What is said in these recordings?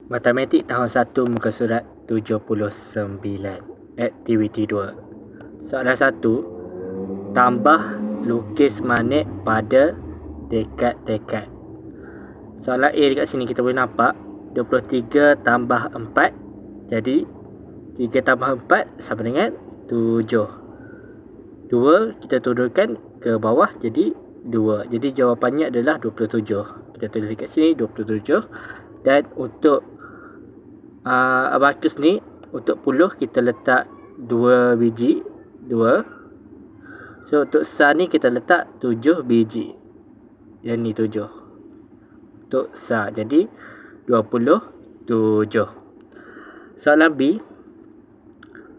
Matematik tahun 1 muka surat 79. Aktiviti 2. Soalan 1. Tambah lukis manik pada dekat-dekat. Soalan A dekat sini kita boleh nampak 23 tambah 4. Jadi 3 tambah 4 sama dengan 7. 2 kita turunkan ke bawah jadi 2. Jadi jawapannya adalah 27. Kita tulis dekat sini 27. Dan untuk abakus ni, untuk puluh kita letak 2 biji, 2. So untuk sa ni kita letak 7 biji. Yang ni 7. Untuk sa, jadi 27. Soalan B.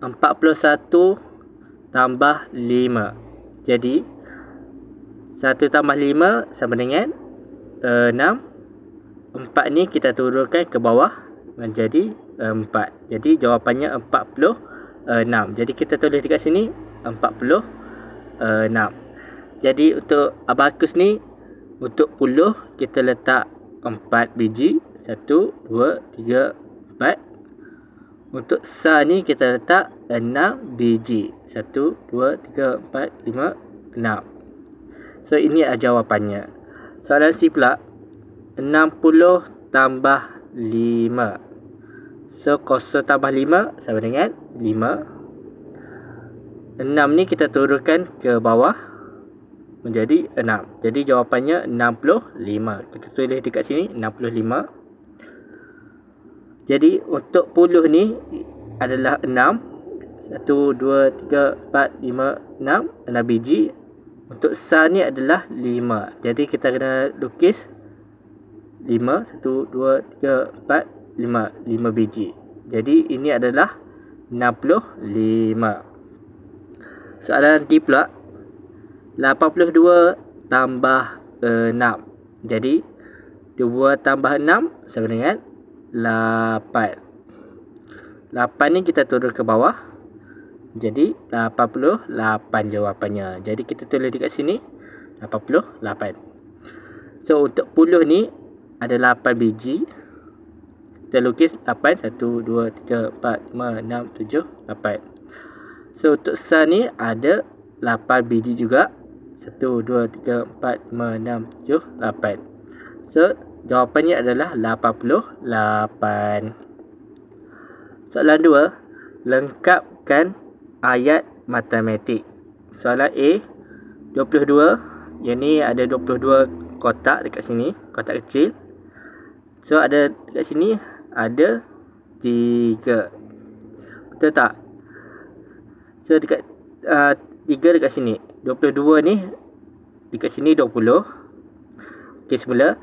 41 tambah 5. Jadi 1 tambah 5 sama dengan 6. 4 ni kita turunkan ke bawah menjadi 4. Jadi jawapannya 46. Jadi kita tulis dekat sini 46. Jadi untuk abakus ni, untuk puluh kita letak 4 biji. 1, 2, 3, 4. Untuk sa ni kita letak 6 biji. 1, 2, 3, 4, 5, 6. So ini adalah jawapannya. Soalan C pula, 60 tambah 5. So 0 tambah 5 sama dengan 5. 6 ni kita turunkan ke bawah menjadi 6. Jadi jawapannya 65. Kita tulis dekat sini 65. Jadi untuk puluh ni adalah 6. 1, 2, 3, 4, 5, 6. 6 biji. Untuk sa ni adalah 5. Jadi kita kena lukis 5. 1, 2, 3, 4, 5 biji. Jadi ini adalah 65. Soalan D pula, 82 tambah 6. Jadi 2 tambah 6 sama dengan 8. 8 ni kita turun ke bawah. Jadi 88 jawapannya. Jadi kita tulis dekat sini 88. So untuk puluh ni ada 8 biji. Kita lukis 8. 1, 2, 3, 4, 5, 6, 7, 8. So untuk sa ni ada 8 biji juga. 1, 2, 3, 4, 5, 6, 7, 8. So jawapannya adalah 88. Soalan 2. Lengkapkan ayat matematik. Soalan A, 22. Yang ni ada 22 kotak dekat sini, kotak kecil. So ada dekat sini ada 3. Betul tak? So dekat 3 dekat sini. 22 ni dekat sini 20. Okey, semula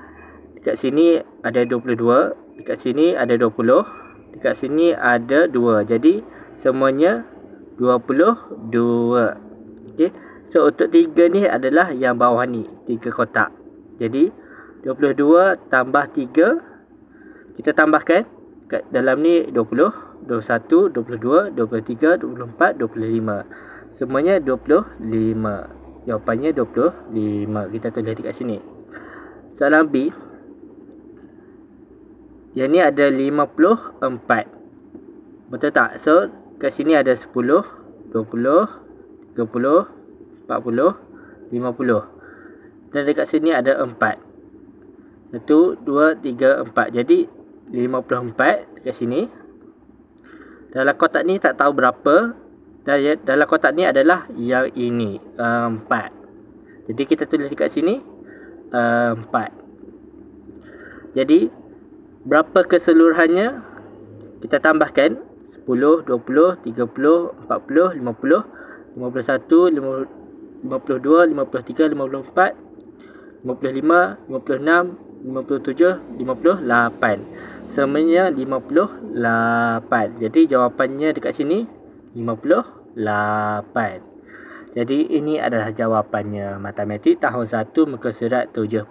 dekat sini ada 22, dekat sini ada 20, dekat sini ada 2. Jadi semuanya 22. Okey. So untuk 3 ni adalah yang bawah ni, 3 kotak. Jadi 22 tambah 3, kita tambahkan kat dalam ni 20, 21, 22, 23, 24, 25. Semuanya 25. Jawapannya 25. Kita tulis dekat sini. Soalan B. Yang ni ada 54. Betul tak? So kat sini ada 10, 20, 30, 40, 50. Dan dekat sini ada 4. 1, 2, 3, 4. Jadi 54 dekat sini. Dalam kotak ni tak tahu berapa. Dan dalam kotak ni adalah yang ini, 4. Jadi kita tulis dekat sini 4. Jadi berapa keseluruhannya? Kita tambahkan 10, 20, 30, 40, 50, 51, 52, 53, 54, 55, 56, 57, 58. Semuanya 58. Jadi jawapannya dekat sini 58. Jadi ini adalah jawapannya. Matematik tahun 1 muka surat 79.